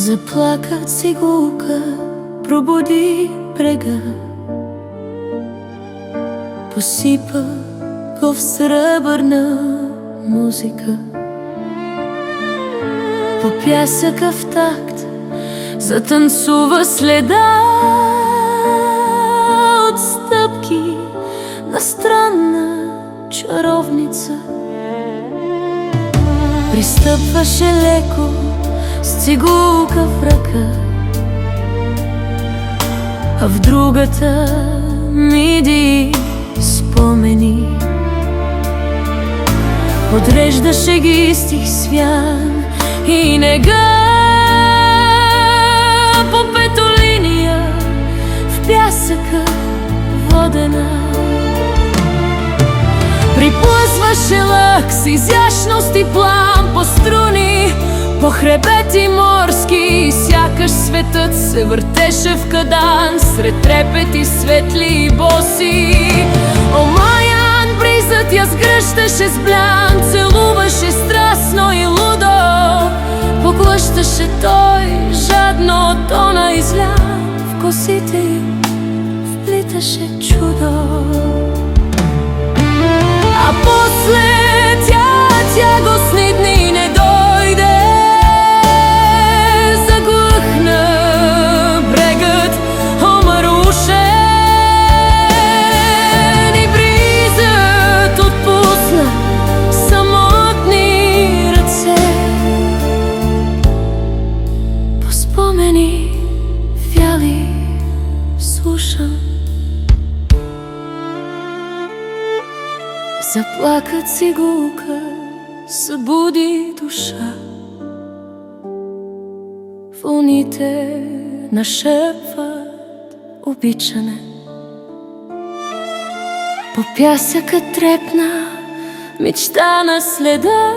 Заплака цигулка, пробуди брега, посипа го в сребърна музика. По пясъка в такт затанцува следа от стъпки на странна чаровница. Пристъпваше леко с цигулка в ръка, а в другата миди спомени. Подреждаше ги стих свян и нега по петолиния в пясъка водена. Приплъзваше лък с изящност и плам по струни, по хребети морски, сякаш светът се въртеше в кадан сред трепети светли и боси. Омаян бризът я сгръщаше с блян, целуваше страстно и лудо, поглъщаше той жадно тона изля в косите им, вплиташе чудо. А после тягостни дни не дойде, заглъхна брегът омърушен и бризът отпусна самотни ръце. По спомени вяли слушам, заплака цигулка, събуди душа. Вълните нашепват обичане. По пясъка трепна мечта на следа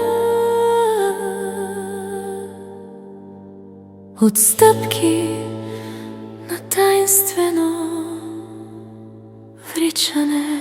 от стъпки на таинствено вричане.